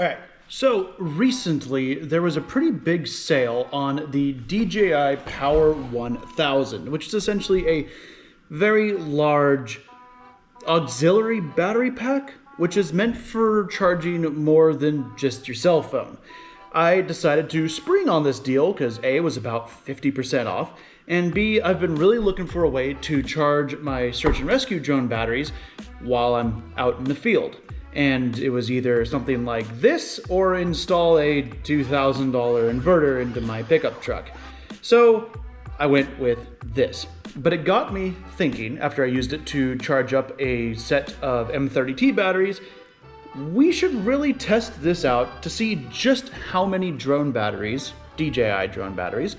All right, so recently there was a pretty big sale on the DJI Power 1000, which is essentially a very large auxiliary battery pack, which is meant for charging more than just your cell phone. I decided to spring on this deal because A, it was about 50% off, and B, I've been really looking for a way to charge my search and rescue drone batteries while I'm out in the field. And it was either something like this or install a $2,000 inverter into my pickup truck. So I went with this. But it got me thinking, after I used it to charge up a set of M30T batteries, we should really test this out to see just how many drone batteries, DJI drone batteries,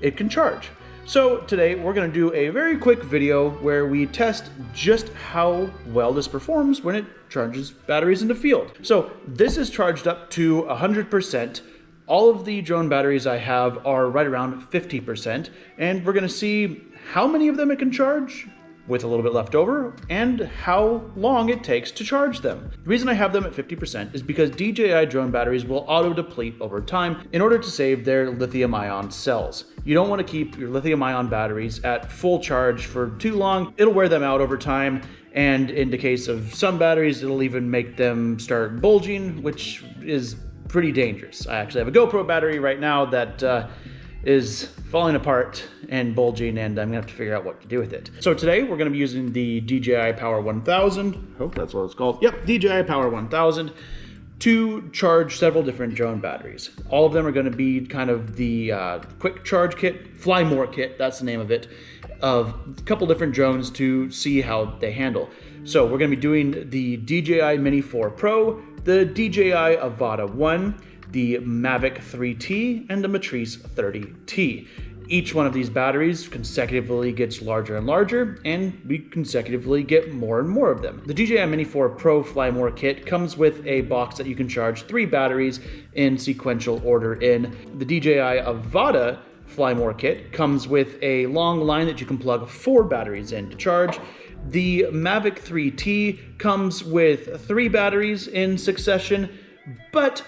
it can charge. So today we're going to do a very quick video where we test just how well this performs when it charges batteries in the field. So this is charged up to 100%. All of the drone batteries I have are right around 50%, and we're going to see how many of them it can charge with a little bit left over, and how long it takes to charge them. The reason I have them at 50% is because DJI drone batteries will auto-deplete over time in order to save their lithium-ion cells. You don't want to keep your lithium-ion batteries at full charge for too long. It'll wear them out over time, and in the case of some batteries, it'll even make them start bulging, which is pretty dangerous. I actually have a GoPro battery right now that is falling apart and bulging, and I'm gonna have to figure out what to do with it. So today we're gonna be using the DJI Power 1000, hope that's what it's called. Yep, DJI Power 1000 to charge several different drone batteries. All of them are gonna be kind of the quick charge kit, Fly More kit, that's the name of it, of a couple different drones to see how they handle. So we're gonna be doing the DJI Mini 4 Pro, the DJI Avata 1, the Mavic 3T, and the Matrice 30T. Each one of these batteries consecutively gets larger and larger, and we consecutively get more and more of them. The DJI Mini 4 Pro Fly More kit comes with a box that you can charge 3 batteries in sequential order in. The DJI Avata Fly More kit comes with a long line that you can plug 4 batteries in to charge. The Mavic 3T comes with 3 batteries in succession, but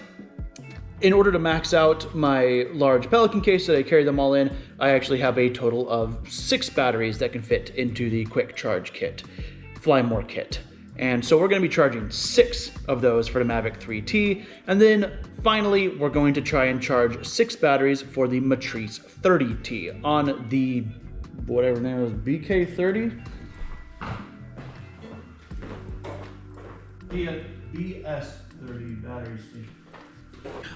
in order to max out my large Pelican case that I carry them all in, I actually have a total of 6 batteries that can fit into the quick charge kit, Fly More kit. And so we're gonna be charging 6 of those for the Mavic 3T. And then finally, we're going to try and charge 6 batteries for the Matrice 30T on the, whatever name is, BK30? BS30 battery station.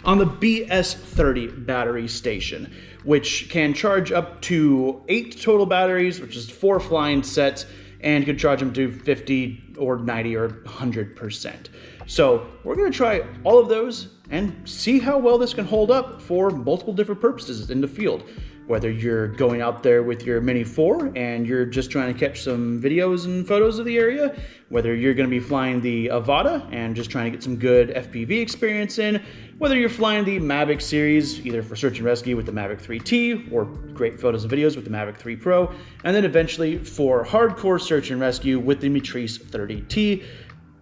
On the BS30 battery station, which can charge up to 8 total batteries, which is 4 flying sets, and can charge them to 50 or 90 or 100%. So we're going to try all of those and see how well this can hold up for multiple different purposes in the field. Whether you're going out there with your Mini 4 and you're just trying to catch some videos and photos of the area, whether you're going to be flying the Avata and just trying to get some good FPV experience in, whether you're flying the Mavic series, either for search and rescue with the Mavic 3T or great photos and videos with the Mavic 3 Pro, and then eventually for hardcore search and rescue with the Matrice 30T,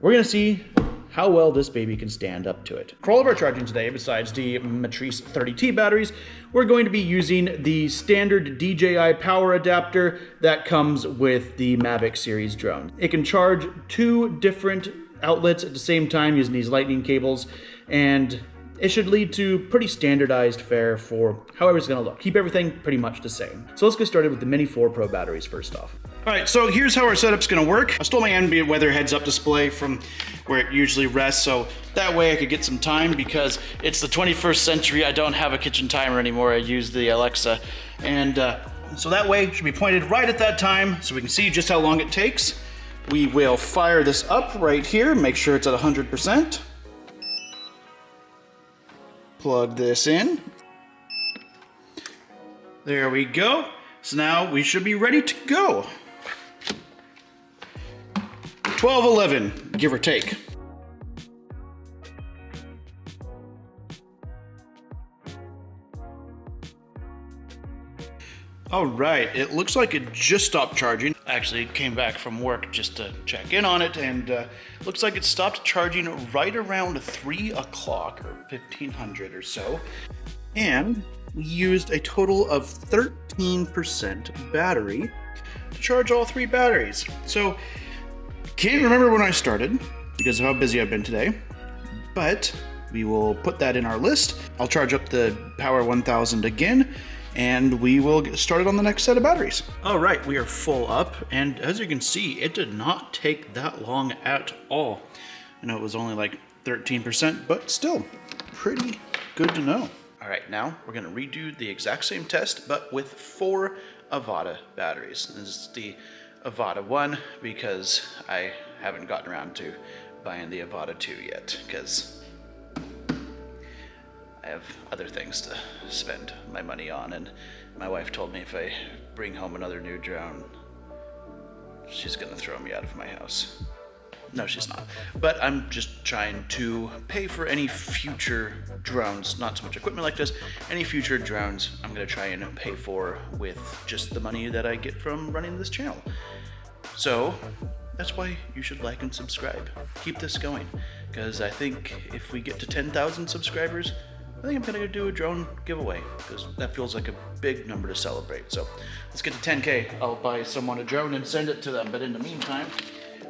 we're going to see how well this baby can stand up to it. For all of our charging today, besides the Matrice 30T batteries, we're going to be using the standard DJI Power adapter that comes with the Mavic series drone. It can charge 2 different outlets at the same time using these lightning cables, and it should lead to pretty standardized fare for however it's gonna look. Keep everything pretty much the same. So let's get started with the Mini 4 Pro batteries first off. All right, so here's how our setup's gonna work. I stole my ambient weather heads-up display from where it usually rests, so that way I could get some time, because it's the 21st century. I don't have a kitchen timer anymore. I use the Alexa. And so that way it should be pointed right at that time so we can see just how long it takes. We will fire this up right here, make sure it's at 100%. Plug this in. There we go. So now we should be ready to go. 12:11, give or take. All right, it looks like it just stopped charging. I actually came back from work just to check in on it, and looks like it stopped charging right around 3 o'clock or 1500 or so. And we used a total of 13% battery to charge all 3 batteries. So, can't remember when I started because of how busy I've been today, but we will put that in our list. I'll charge up the Power 1000 again, and we will get started on the next set of batteries. All right, we are full up, and as you can see, it did not take that long at all. I know it was only like 13%, but still pretty good to know. All right, now we're gonna redo the exact same test, but with 4 Avata batteries. This is the Avata 1 because I haven't gotten around to buying the Avata 2 yet, because I have other things to spend my money on, and my wife told me if I bring home another new drone, she's gonna throw me out of my house. No, she's not. But I'm just trying to pay for any future drones, not so much equipment like this, any future drones I'm gonna try and pay for with just the money that I get from running this channel. So that's why you should like and subscribe. Keep this going, because I think if we get to 10,000 subscribers, I think I'm gonna do a drone giveaway, because that feels like a big number to celebrate. So let's get to 10K. I'll buy someone a drone and send it to them. But in the meantime,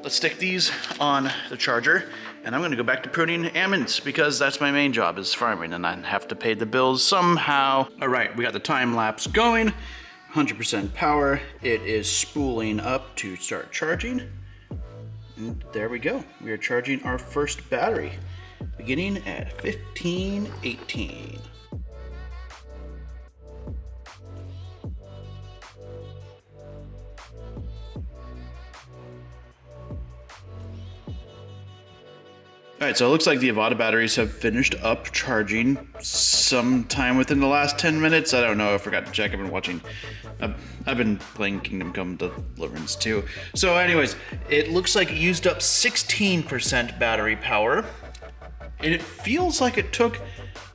let's stick these on the charger, and I'm gonna go back to pruning almonds because that's my main job, is farming, and I have to pay the bills somehow. All right, we got the time lapse going, 100% power. It is spooling up to start charging. And there we go. We are charging our first battery, beginning at 1518. All right, so it looks like the Avata batteries have finished up charging sometime within the last 10 minutes. I don't know, I forgot to check. I've been playing Kingdom Come Deliverance too. So anyways, it looks like it used up 16% battery power, and it feels like it took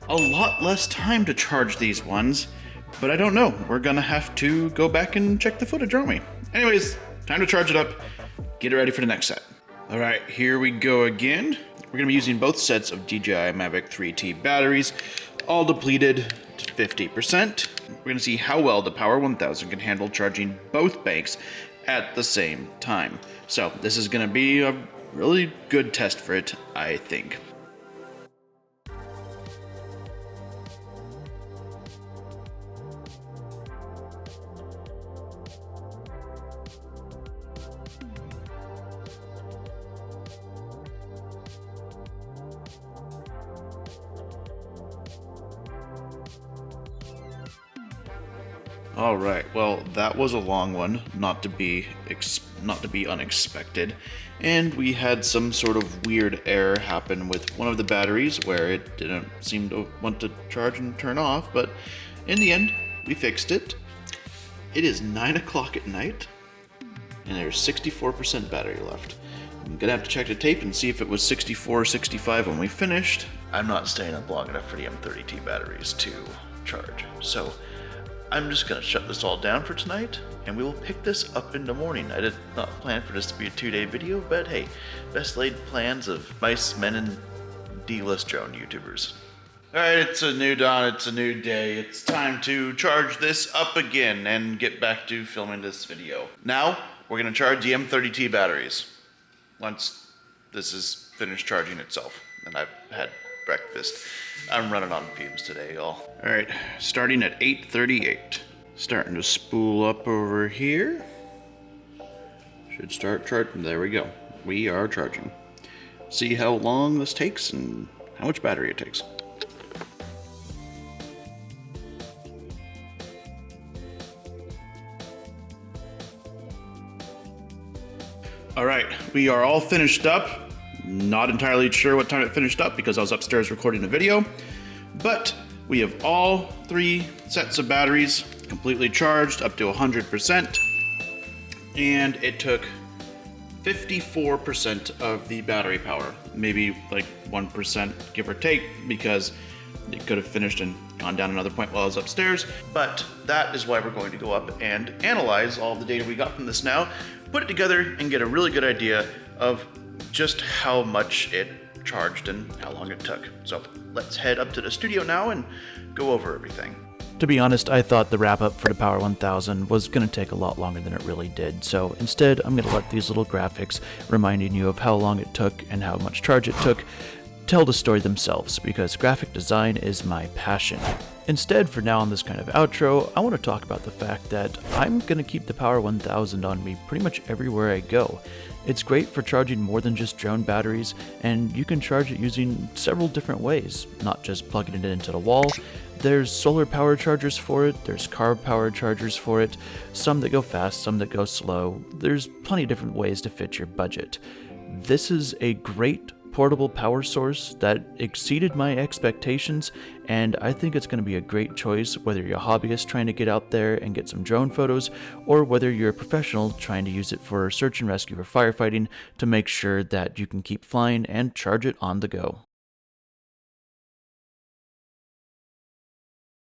a lot less time to charge these ones, but I don't know. We're gonna have to go back and check the footage, aren't we? Anyways, time to charge it up, get it ready for the next set. All right, here we go again. We're gonna be using both sets of DJI Mavic 3T batteries, all depleted to 50%. We're gonna see how well the Power 1000 can handle charging both banks at the same time. So this is gonna be a really good test for it, I think. All right, well, that was a long one, not to be unexpected, and we had some sort of weird error happen with one of the batteries where it didn't seem to want to charge and turn off, but in the end, we fixed it. It is 9 o'clock at night, and there's 64% battery left. I'm gonna have to check the tape and see if it was 64 or 65 when we finished. I'm not staying up long enough for the M30T batteries to charge, so I'm just gonna shut this all down for tonight, and we will pick this up in the morning. I did not plan for this to be a 2-day video, but hey, best laid plans of mice, men, and D-list drone YouTubers. All right, it's a new dawn, it's a new day. It's time to charge this up again and get back to filming this video. Now, we're gonna charge the M30T batteries once this is finished charging itself, and I've had breakfast. I'm running on fumes today, y'all. All right, starting at 8:38. Starting to spool up over here. Should start charging. There we go. We are charging. See how long this takes and how much battery it takes. All right, we are all finished up. Not entirely sure what time it finished up because I was upstairs recording a video, but we have all 3 sets of batteries completely charged up to 100%, and it took 54% of the battery power, maybe like 1% give or take, because It could have finished and gone down another point while I was upstairs, but that is why we're going to go up and analyze all the data we got from this now, put it together, and get a really good idea of just how much it charged and how long it took. So let's head up to the studio now and go over everything. To be honest, I thought the wrap-up for the Power 1000 was going to take a lot longer than it really did, so instead I'm going to let these little graphics reminding you of how long it took and how much charge it took tell the story themselves, because graphic design is my passion. Instead, for now on this kind of outro, I want to talk about the fact that I'm going to keep the Power 1000 on me pretty much everywhere I go. It's great for charging more than just drone batteries, and you can charge it using several different ways, not just plugging it into the wall. There's solar power chargers for it, there's car power chargers for it, some that go fast, some that go slow. There's plenty of different ways to fit your budget. This is a great portable power source that exceeded my expectations, and I think it's going to be a great choice whether you're a hobbyist trying to get out there and get some drone photos, or whether you're a professional trying to use it for search and rescue or firefighting to make sure that you can keep flying and charge it on the go.